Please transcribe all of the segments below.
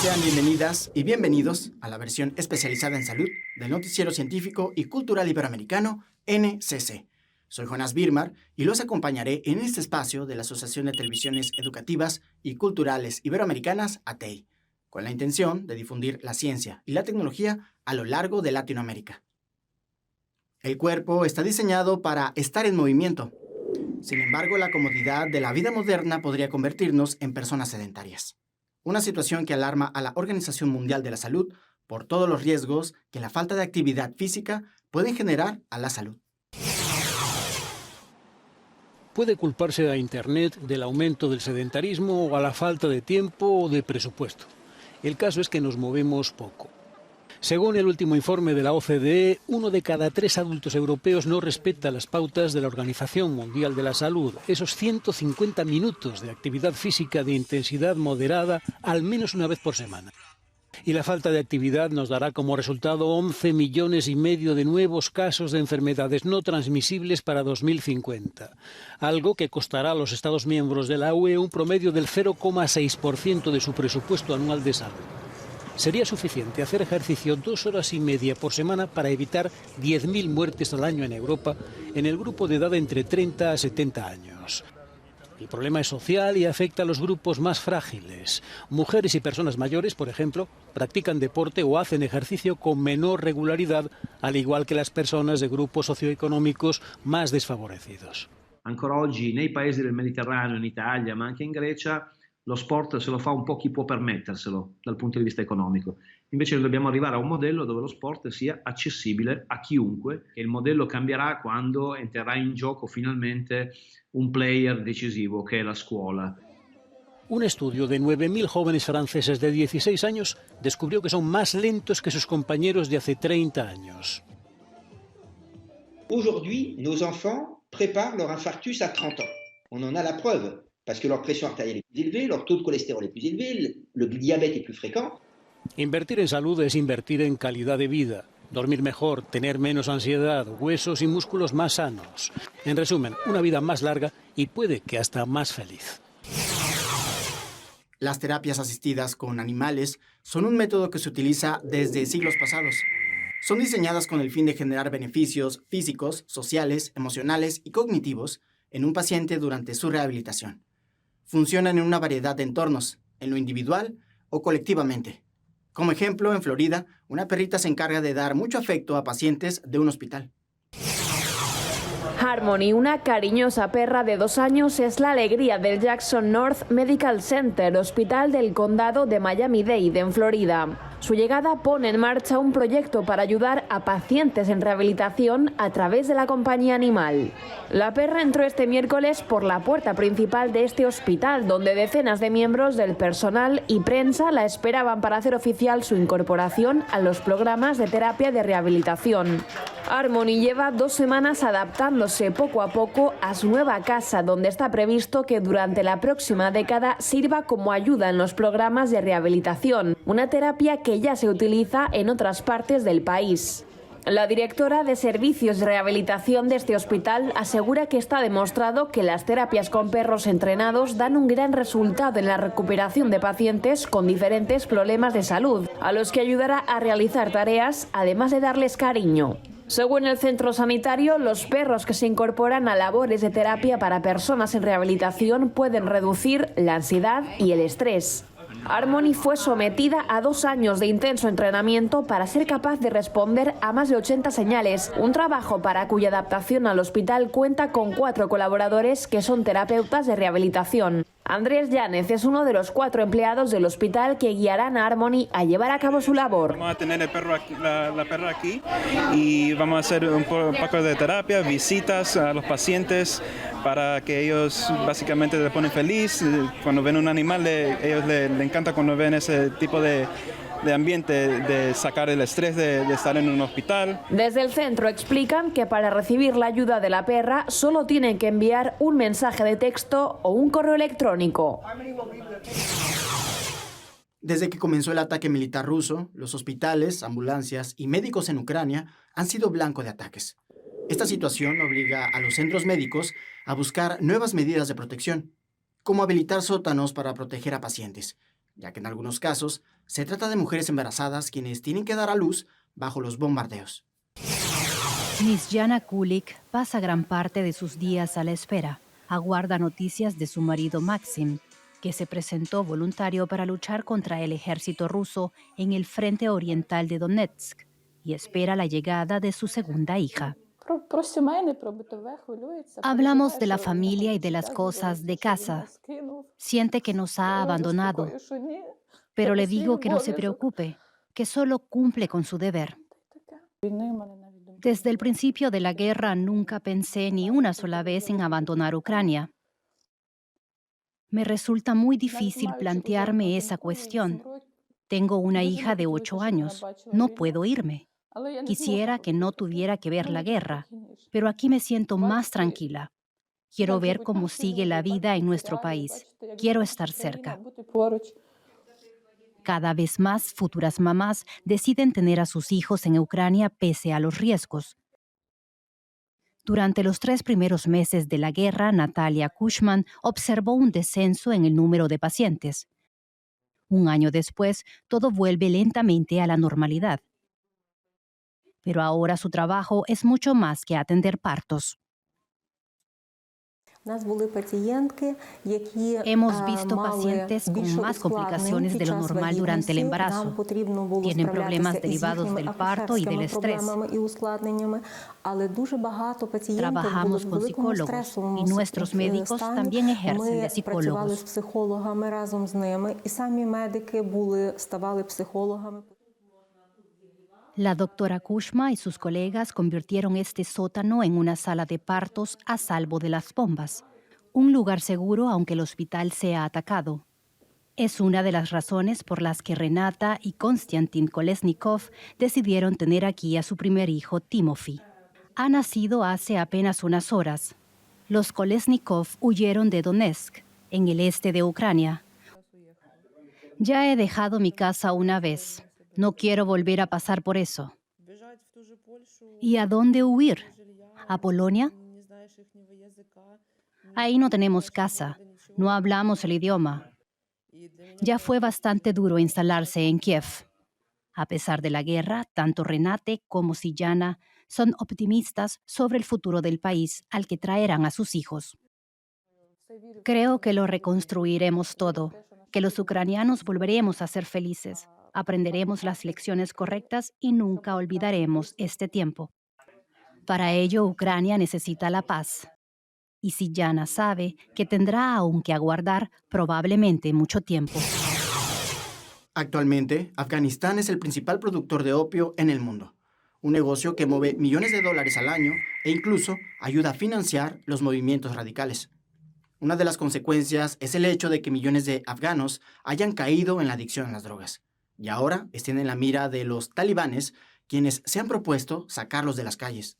Sean bienvenidas y bienvenidos a la versión especializada en salud del Noticiero Científico y Cultural Iberoamericano, NCC. Soy Jonás Birmar y los acompañaré en este espacio de la Asociación de Televisiones Educativas y Culturales Iberoamericanas, ATEI, con la intención de difundir la ciencia y la tecnología a lo largo de Latinoamérica. El cuerpo está diseñado para estar en movimiento. Sin embargo, la comodidad de la vida moderna podría convertirnos en personas sedentarias. Una situación que alarma a la Organización Mundial de la Salud por todos los riesgos que la falta de actividad física puede generar a la salud. Puede culparse a Internet del aumento del sedentarismo o a la falta de tiempo o de presupuesto. El caso es que nos movemos poco. Según el último informe de la OCDE, 1 de cada 3 adultos europeos no respeta las pautas de la Organización Mundial de la Salud. Esos 150 minutos de actividad física de intensidad moderada al menos una vez por semana. Y la falta de actividad nos dará como resultado 11,5 millones de nuevos casos de enfermedades no transmisibles para 2050. Algo que costará a los Estados miembros de la UE un promedio del 0,6% de su presupuesto anual de salud. Sería suficiente hacer ejercicio 2 horas y media por semana para evitar 10.000 muertes al año en Europa en el grupo de edad entre 30 a 70 años. El problema es social y afecta a los grupos más frágiles. Mujeres y personas mayores, por ejemplo, practican deporte o hacen ejercicio con menor regularidad, al igual que las personas de grupos socioeconómicos más desfavorecidos. Ancora oggi nei paesi del Mediterraneo, in Italia, ma anche in Grecia, lo sport se lo fa un po' chi può permetterselo dal punto di vista economico. Invece noi dobbiamo arrivare a un modello dove lo sport sia accessibile a chiunque e il modello cambierà quando entrerà in gioco finalmente un player decisivo che è la scuola. Un estudio de 9.000 jóvenes franceses de 16 años descubrió que son más lentos que sus compañeros de hace 30 años. Aujourd'hui, nos enfants préparent leur infarctus à 30 ans. On en a la preuve. Parce que leur pression artérielle est plus élevée, leur taux de cholestérol est plus élevé, le diabète est plus fréquent. Invertir en salud es invertir en calidad de vida, dormir mejor, tener menos ansiedad, huesos y músculos más sanos. En resumen, una vida más larga y puede que hasta más feliz. Las terapias asistidas con animales son un método que se utiliza desde siglos pasados. Son diseñadas con el fin de generar beneficios físicos, sociales, emocionales y cognitivos en un paciente durante su rehabilitación. Funcionan en una variedad de entornos, en lo individual o colectivamente. Como ejemplo, en Florida, una perrita se encarga de dar mucho afecto a pacientes de un hospital. Harmony, una cariñosa perra de 2 años, es la alegría del Jackson North Medical Center, hospital del condado de Miami-Dade, en Florida. Su llegada pone en marcha un proyecto para ayudar a pacientes en rehabilitación a través de la compañía animal. La perra entró este miércoles por la puerta principal de este hospital, donde decenas de miembros del personal y prensa la esperaban para hacer oficial su incorporación a los programas de terapia de rehabilitación. Harmony lleva 2 semanas adaptándose poco a poco a su nueva casa, donde está previsto que durante la próxima década sirva como ayuda en los programas de rehabilitación, una terapia que ya se utiliza en otras partes del país. La directora de servicios de rehabilitación de este hospital asegura que está demostrado que las terapias con perros entrenados dan un gran resultado en la recuperación de pacientes con diferentes problemas de salud, a los que ayudará a realizar tareas, además de darles cariño. Según el centro sanitario, los perros que se incorporan a labores de terapia para personas en rehabilitación pueden reducir la ansiedad y el estrés. Harmony fue sometida a 2 años de intenso entrenamiento para ser capaz de responder a más de 80 señales, un trabajo para cuya adaptación al hospital cuenta con 4 colaboradores que son terapeutas de rehabilitación. Andrés Yánez es uno de los 4 empleados del hospital que guiarán a Harmony a llevar a cabo su labor. Vamos a tener el perro aquí, la perra aquí y vamos a hacer un poco de terapia, visitas a los pacientes para que ellos básicamente se ponen feliz. Cuando ven un animal, ellos les encanta cuando ven ese tipo de ambiente, de sacar el estrés de estar en un hospital. Desde el centro explican que para recibir la ayuda de la perra solo tienen que enviar un mensaje de texto o un correo electrónico. Desde que comenzó el ataque militar ruso, los hospitales, ambulancias y médicos en Ucrania han sido blanco de ataques. Esta situación obliga a los centros médicos a buscar nuevas medidas de protección, como habilitar sótanos para proteger a pacientes, ya que en algunos casos se trata de mujeres embarazadas quienes tienen que dar a luz bajo los bombardeos. Miss Jana Kulik pasa gran parte de sus días a la espera. Aguarda noticias de su marido Maxim, que se presentó voluntario para luchar contra el ejército ruso en el frente oriental de Donetsk, y espera la llegada de su segunda hija. Hablamos de la familia y de las cosas de casa. Siente que nos ha abandonado, pero le digo que no se preocupe, que solo cumple con su deber. Desde el principio de la guerra nunca pensé ni una sola vez en abandonar Ucrania. Me resulta muy difícil plantearme esa cuestión. Tengo una hija de 8 años. No puedo irme. Quisiera que no tuviera que ver la guerra, pero aquí me siento más tranquila. Quiero ver cómo sigue la vida en nuestro país. Quiero estar cerca. Cada vez más futuras mamás deciden tener a sus hijos en Ucrania pese a los riesgos. Durante los 3 primeros meses de la guerra, Natalia Kushman observó un descenso en el número de pacientes. Un año después, todo vuelve lentamente a la normalidad. Pero ahora su trabajo es mucho más que atender partos. Hemos visto pacientes con más complicaciones de lo normal durante el embarazo. Tienen problemas derivados del parto y del estrés. Trabajamos con psicólogos y nuestros médicos también ejercen de psicólogos. La doctora Kushma y sus colegas convirtieron este sótano en una sala de partos a salvo de las bombas, un lugar seguro aunque el hospital sea atacado. Es una de las razones por las que Renata y Konstantin Kolesnikov decidieron tener aquí a su primer hijo, Timofey. Ha nacido hace apenas unas horas. Los Kolesnikov huyeron de Donetsk, en el este de Ucrania. Ya he dejado mi casa una vez. No quiero volver a pasar por eso. ¿Y a dónde huir? ¿A Polonia? Ahí no tenemos casa, no hablamos el idioma. Ya fue bastante duro instalarse en Kiev. A pesar de la guerra, tanto Renate como Sijana son optimistas sobre el futuro del país al que traerán a sus hijos. Creo que lo reconstruiremos todo, que los ucranianos volveremos a ser felices. Aprenderemos las lecciones correctas y nunca olvidaremos este tiempo. Para ello, Ucrania necesita la paz. Y Sijana sabe que tendrá aún que aguardar probablemente mucho tiempo. Actualmente, Afganistán es el principal productor de opio en el mundo. Un negocio que mueve millones de dólares al año e incluso ayuda a financiar los movimientos radicales. Una de las consecuencias es el hecho de que millones de afganos hayan caído en la adicción a las drogas. Y ahora estén en la mira de los talibanes, quienes se han propuesto sacarlos de las calles.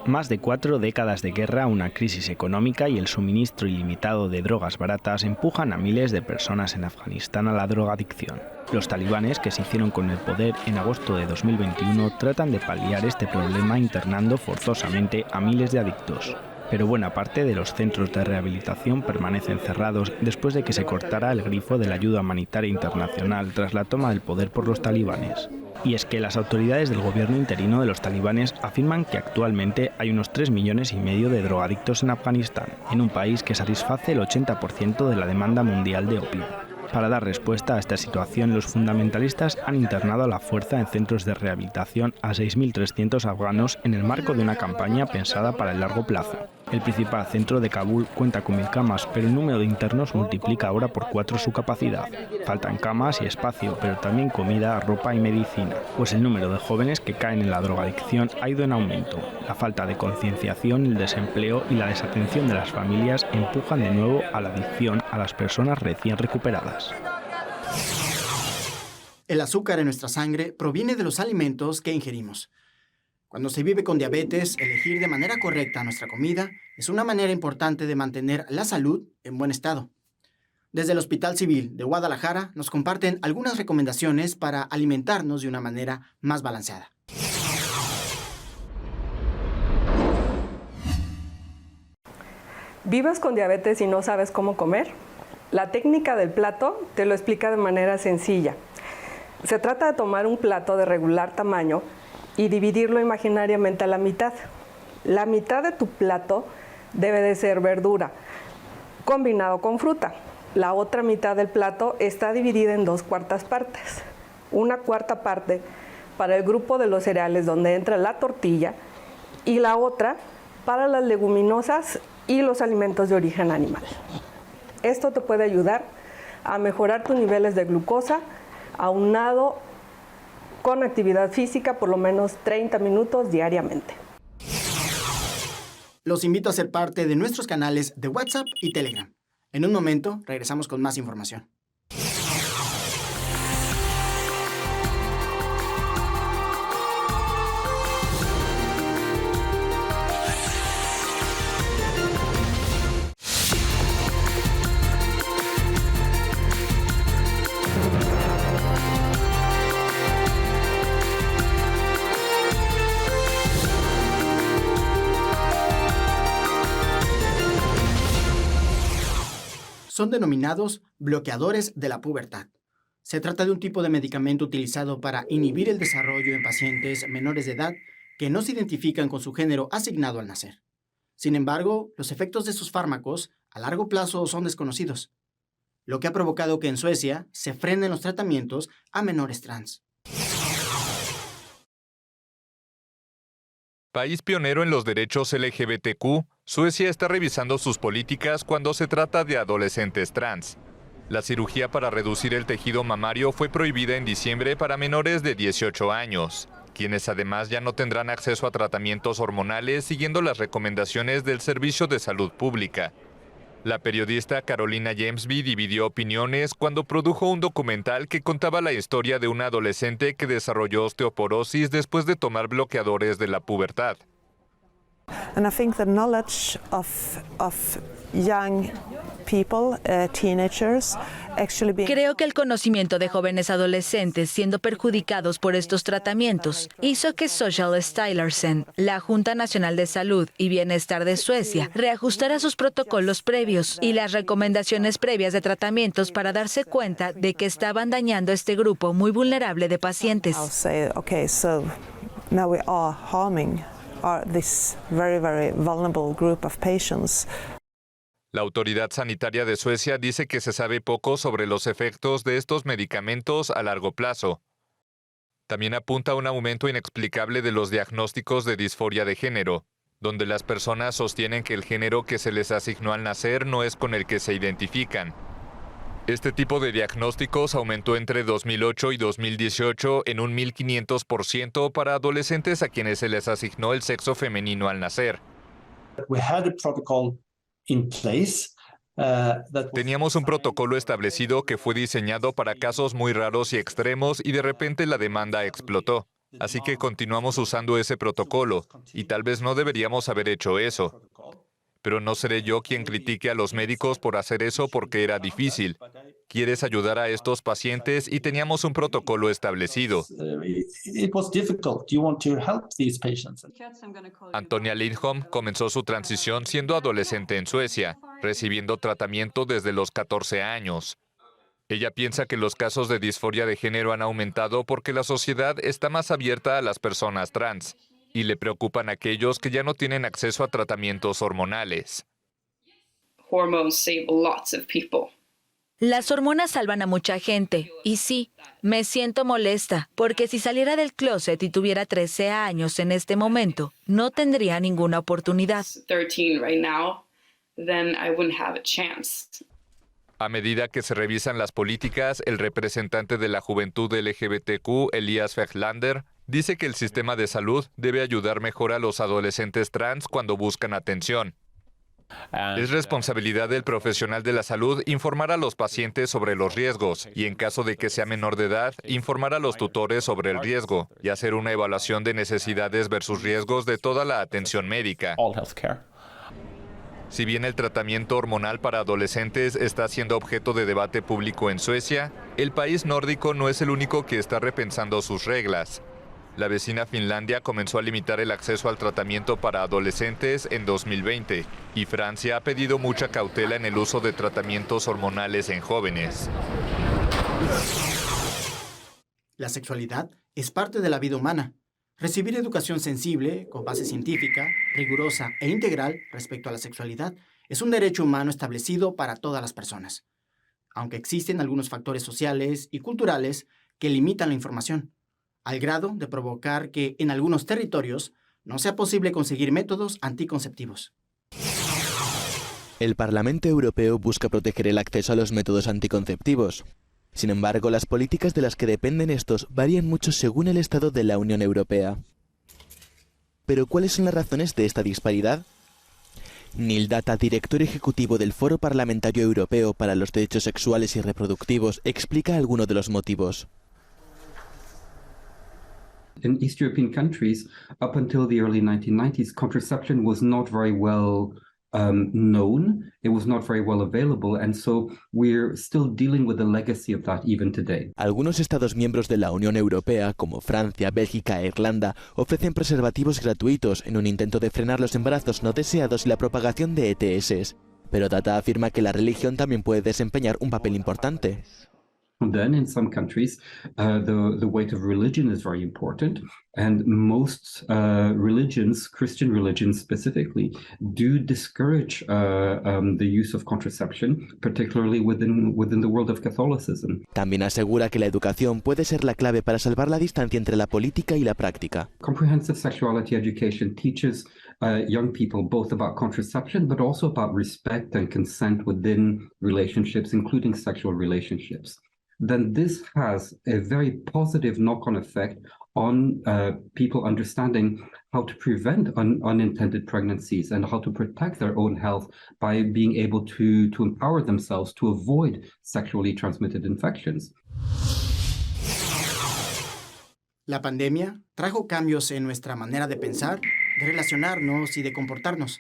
Más de 4 décadas de guerra, una crisis económica y el suministro ilimitado de drogas baratas empujan a miles de personas en Afganistán a la drogadicción. Los talibanes, que se hicieron con el poder en agosto de 2021, tratan de paliar este problema internando forzosamente a miles de adictos. Pero buena parte de los centros de rehabilitación permanecen cerrados después de que se cortara el grifo de la ayuda humanitaria internacional tras la toma del poder por los talibanes. Y es que las autoridades del gobierno interino de los talibanes afirman que actualmente hay unos 3,5 millones de drogadictos en Afganistán, en un país que satisface el 80% de la demanda mundial de opio. Para dar respuesta a esta situación, los fundamentalistas han internado a la fuerza en centros de rehabilitación a 6.300 afganos en el marco de una campaña pensada para el largo plazo. El principal centro de Kabul cuenta con 1.000 camas, pero el número de internos multiplica ahora por 4 su capacidad. Faltan camas y espacio, pero también comida, ropa y medicina, pues el número de jóvenes que caen en la drogadicción ha ido en aumento. La falta de concienciación, el desempleo y la desatención de las familias empujan de nuevo a la adicción a las personas recién recuperadas. El azúcar en nuestra sangre proviene de los alimentos que ingerimos. Cuando se vive con diabetes, elegir de manera correcta nuestra comida es una manera importante de mantener la salud en buen estado. Desde el Hospital Civil de Guadalajara nos comparten algunas recomendaciones para alimentarnos de una manera más balanceada. ¿Vives con diabetes y no sabes cómo comer? La técnica del plato te lo explica de manera sencilla. Se trata de tomar un plato de regular tamaño y dividirlo imaginariamente a la mitad. La mitad de tu plato debe de ser verdura, combinado con fruta. La otra mitad del plato está dividida en 2/4 partes. Una cuarta parte para el grupo de los cereales donde entra la tortilla y la otra para las leguminosas y los alimentos de origen animal. Esto te puede ayudar a mejorar tus niveles de glucosa aunado con actividad física por lo menos 30 minutos diariamente. Los invito a ser parte de nuestros canales de WhatsApp y Telegram. En un momento regresamos con más información. Son denominados bloqueadores de la pubertad. Se trata de un tipo de medicamento utilizado para inhibir el desarrollo en pacientes menores de edad que no se identifican con su género asignado al nacer. Sin embargo, los efectos de estos fármacos a largo plazo son desconocidos, lo que ha provocado que en Suecia se frenen los tratamientos a menores trans. País pionero en los derechos LGBTQ, Suecia está revisando sus políticas cuando se trata de adolescentes trans. La cirugía para reducir el tejido mamario fue prohibida en diciembre para menores de 18 años, quienes además ya no tendrán acceso a tratamientos hormonales siguiendo las recomendaciones del Servicio de Salud Pública. La periodista Carolina Jamesby dividió opiniones cuando produjo un documental que contaba la historia de una adolescente que desarrolló osteoporosis después de tomar bloqueadores de la pubertad. And I think the knowledge of young people, teenagers, Creo que el conocimiento de jóvenes adolescentes siendo perjudicados por estos tratamientos hizo que Socialstyrelsen, la Junta Nacional de Salud y Bienestar de Suecia, reajustara sus protocolos previos y las recomendaciones previas de tratamientos para darse cuenta de que estaban dañando a este grupo muy vulnerable de pacientes. Now we are harming this very, very vulnerable group of patients. La autoridad sanitaria de Suecia dice que se sabe poco sobre los efectos de estos medicamentos a largo plazo. También apunta a un aumento inexplicable de los diagnósticos de disforia de género, donde las personas sostienen que el género que se les asignó al nacer no es con el que se identifican. Este tipo de diagnósticos aumentó entre 2008 y 2018 en un 1.500% para adolescentes a quienes se les asignó el sexo femenino al nacer. Teníamos un protocolo establecido que fue diseñado para casos muy raros y extremos y de repente la demanda explotó. Así que continuamos usando ese protocolo y tal vez no deberíamos haber hecho eso. Pero no seré yo quien critique a los médicos por hacer eso porque era difícil. Quieres ayudar a estos pacientes y teníamos un protocolo establecido. Antonia Lindholm comenzó su transición siendo adolescente en Suecia, recibiendo tratamiento desde los 14 años. Ella piensa que los casos de disforia de género han aumentado porque la sociedad está más abierta a las personas trans. Y le preocupan aquellos que ya no tienen acceso a tratamientos hormonales. Las hormonas salvan a mucha gente. Y sí, me siento molesta, porque si saliera del closet y tuviera 13 años en este momento, no tendría ninguna oportunidad. A medida que se revisan las políticas, el representante de la juventud LGBTQ, Elias Fechlander, dice que el sistema de salud debe ayudar mejor a los adolescentes trans cuando buscan atención. Es responsabilidad del profesional de la salud informar a los pacientes sobre los riesgos y, en caso de que sea menor de edad, informar a los tutores sobre el riesgo y hacer una evaluación de necesidades versus riesgos de toda la atención médica. Si bien el tratamiento hormonal para adolescentes está siendo objeto de debate público en Suecia, el país nórdico no es el único que está repensando sus reglas. La vecina Finlandia comenzó a limitar el acceso al tratamiento para adolescentes en 2020 y Francia ha pedido mucha cautela en el uso de tratamientos hormonales en jóvenes. La sexualidad es parte de la vida humana. Recibir educación sensible, con base científica, rigurosa e integral respecto a la sexualidad es un derecho humano establecido para todas las personas, aunque existen algunos factores sociales y culturales que limitan la información, al grado de provocar que en algunos territorios no sea posible conseguir métodos anticonceptivos. El Parlamento Europeo busca proteger el acceso a los métodos anticonceptivos. Sin embargo, las políticas de las que dependen estos varían mucho según el Estado de la Unión Europea. ¿Pero cuáles son las razones de esta disparidad? Neil Data, director ejecutivo del Foro Parlamentario Europeo para los Derechos Sexuales y Reproductivos, explica algunos de los motivos. In East European countries, up until the early 1990s, contraception was not very well known, it was not very well available, and so we're still dealing with the legacy of that even today. Algunos Estados miembros de la Unión Europea, como Francia, Bélgica e Irlanda, ofrecen preservativos gratuitos en un intento de frenar los embarazos no deseados y la propagación de ETS. Pero Data afirma que la religión también puede desempeñar un papel importante. Then in some countries, the weight of religion is very important, and most religions, Christian religions specifically, do discourage the use of contraception, particularly within the world of Catholicism. También asegura que la educación puede ser la clave para salvar la distancia entre la política y la práctica. Comprehensive sexuality education teaches young people both about contraception, but also about respect and consent within relationships, including sexual relationships. Then this has a very positive knock-on effect on people understanding how to prevent unintended pregnancies and how to protect their own health by being able to empower themselves to avoid sexually transmitted infections. La pandemia trajo cambios en nuestra manera de pensar, de relacionarnos y de comportarnos.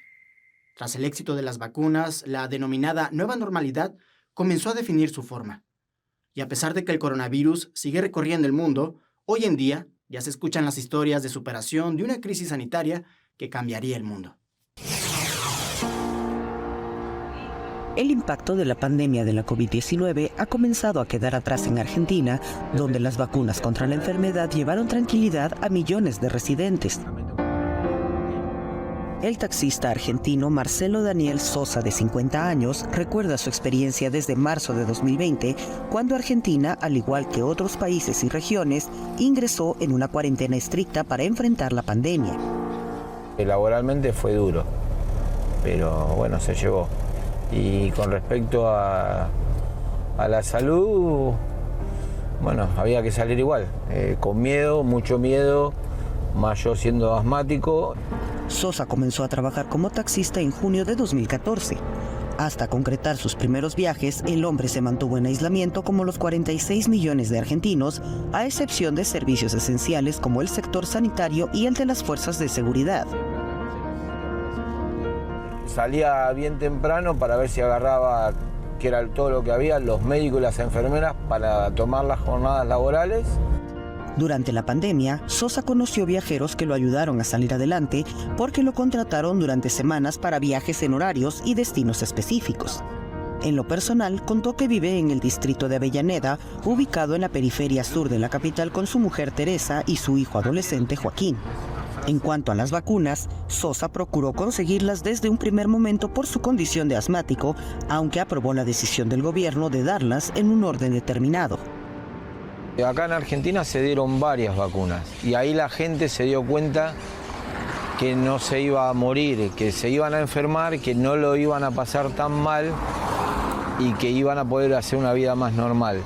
Tras el éxito de las vacunas, la denominada nueva normalidad comenzó a definir su forma. Y a pesar de que el coronavirus sigue recorriendo el mundo, hoy en día ya se escuchan las historias de superación de una crisis sanitaria que cambiaría el mundo. El impacto de la pandemia de la COVID-19 ha comenzado a quedar atrás en Argentina, donde las vacunas contra la enfermedad llevaron tranquilidad a millones de residentes. El taxista argentino Marcelo Daniel Sosa, de 50 años, recuerda su experiencia desde marzo de 2020, cuando Argentina, al igual que otros países y regiones, ingresó en una cuarentena estricta para enfrentar la pandemia. Laboralmente fue duro, pero bueno, se llevó. Y con respecto a la salud, bueno, había que salir igual, con miedo, mucho miedo, más yo siendo asmático. Sosa comenzó a trabajar como taxista en junio de 2014. Hasta concretar sus primeros viajes, el hombre se mantuvo en aislamiento como los 46 millones de argentinos, a excepción de servicios esenciales como el sector sanitario y el de las fuerzas de seguridad. Salía bien temprano para ver si agarraba, que era todo lo que había, los médicos y las enfermeras para tomar las jornadas laborales. Durante la pandemia, Sosa conoció viajeros que lo ayudaron a salir adelante porque lo contrataron durante semanas para viajes en horarios y destinos específicos. En lo personal, contó que vive en el distrito de Avellaneda, ubicado en la periferia sur de la capital con su mujer Teresa y su hijo adolescente Joaquín. En cuanto a las vacunas, Sosa procuró conseguirlas desde un primer momento por su condición de asmático, aunque aprobó la decisión del gobierno de darlas en un orden determinado. Acá en Argentina se dieron varias vacunas y ahí la gente se dio cuenta que no se iba a morir, que se iban a enfermar, que no lo iban a pasar tan mal y que iban a poder hacer una vida más normal.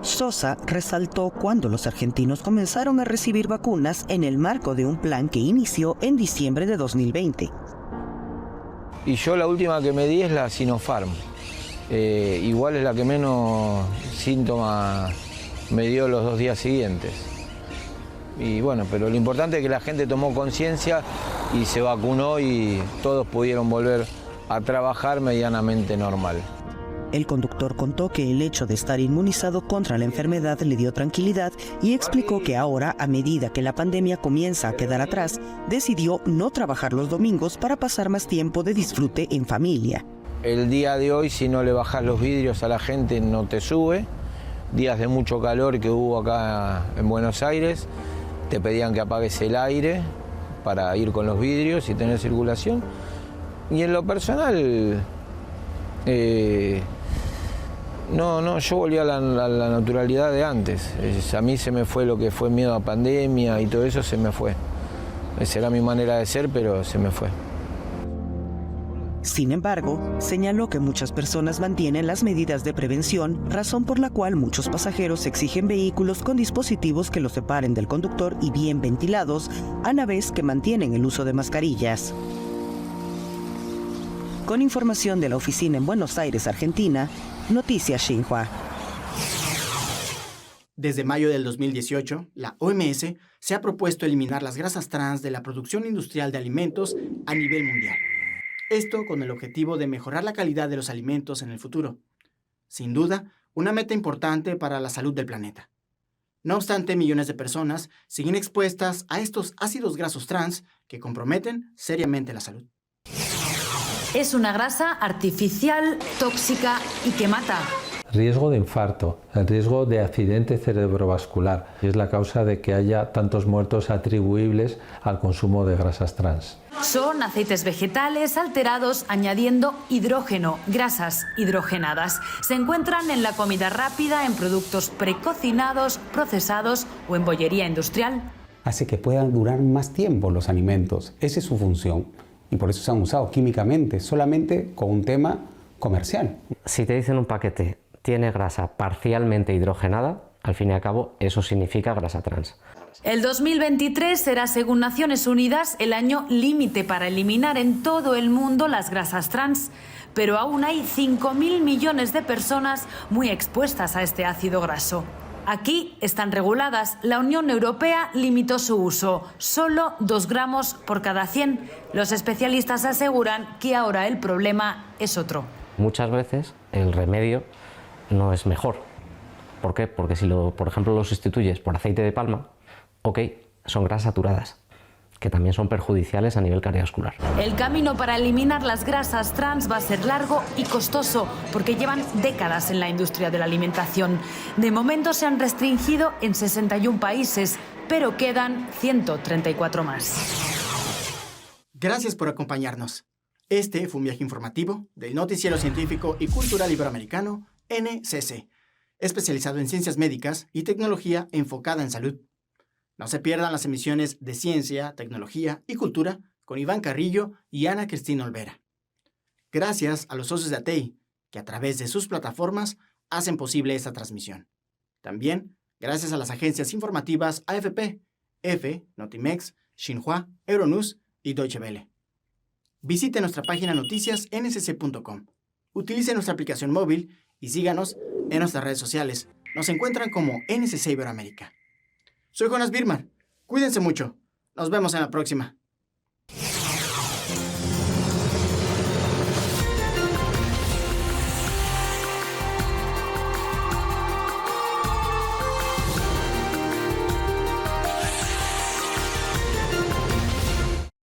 Sosa resaltó cuando los argentinos comenzaron a recibir vacunas en el marco de un plan que inició en diciembre de 2020. Y yo la última que me di es la Sinopharm. Igual es la que menos síntomas me dio los 2 días siguientes. Y bueno, pero lo importante es que la gente tomó conciencia y se vacunó y todos pudieron volver a trabajar medianamente normal. El conductor contó que el hecho de estar inmunizado contra la enfermedad le dio tranquilidad y explicó que ahora, a medida que la pandemia comienza a quedar atrás, decidió no trabajar los domingos para pasar más tiempo de disfrute en familia. El día de hoy, si no le bajas los vidrios a la gente, no te sube. Días de mucho calor que hubo acá en Buenos Aires, te pedían que apagues el aire para ir con los vidrios y tener circulación. Y en lo personal, yo volví a la naturalidad de antes. A mí se me fue lo que fue miedo a pandemia y todo eso se me fue. Esa era mi manera de ser, pero se me fue. Sin embargo, señaló que muchas personas mantienen las medidas de prevención, razón por la cual muchos pasajeros exigen vehículos con dispositivos que los separen del conductor y bien ventilados, a la vez que mantienen el uso de mascarillas. Con información de la oficina en Buenos Aires, Argentina, Noticias Xinhua. Desde mayo del 2018, la OMS se ha propuesto eliminar las grasas trans de la producción industrial de alimentos a nivel mundial. Esto con el objetivo de mejorar la calidad de los alimentos en el futuro. Sin duda, una meta importante para la salud del planeta. No obstante, millones de personas siguen expuestas a estos ácidos grasos trans que comprometen seriamente la salud. Es una grasa artificial, tóxica y que mata. Riesgo de infarto, el riesgo de accidente cerebrovascular. Es la causa de que haya tantos muertos atribuibles al consumo de grasas trans. Son aceites vegetales alterados añadiendo hidrógeno, grasas hidrogenadas. Se encuentran en la comida rápida, en productos precocinados, procesados o en bollería industrial. Hace que puedan durar más tiempo los alimentos. Esa es su función. Y por eso se han usado químicamente, solamente con un tema comercial. Si te dicen un paquete tiene grasa parcialmente hidrogenada, al fin y al cabo eso significa grasa trans. El 2023 será, según Naciones Unidas, el año límite para eliminar en todo el mundo las grasas trans. Pero aún hay 5.000 millones de personas muy expuestas a este ácido graso. Aquí están reguladas. La Unión Europea limitó su uso, solo 2 gramos por cada 100. Los especialistas aseguran que ahora el problema es otro. Muchas veces el remedio no es mejor. ¿Por qué? Porque si, por ejemplo, lo sustituyes por aceite de palma, son grasas saturadas, que también son perjudiciales a nivel cardiovascular. El camino para eliminar las grasas trans va a ser largo y costoso, porque llevan décadas en la industria de la alimentación. De momento se han restringido en 61 países, pero quedan 134 más. Gracias por acompañarnos. Este fue un viaje informativo del Noticiero Científico y Cultural Iberoamericano, NCC, especializado en ciencias médicas y tecnología enfocada en salud. No se pierdan las emisiones de Ciencia, Tecnología y Cultura con Iván Carrillo y Ana Cristina Olvera. Gracias a los socios de ATEI, que a través de sus plataformas hacen posible esta transmisión. También gracias a las agencias informativas AFP, EFE, Notimex, Xinhua, Euronews y Deutsche Welle. Visite nuestra página noticiasncc.com. Utilice nuestra aplicación móvil y síganos en nuestras redes sociales. Nos encuentran como NCC Iberoamérica. Soy Jonas Birmar. Cuídense mucho. Nos vemos en la próxima.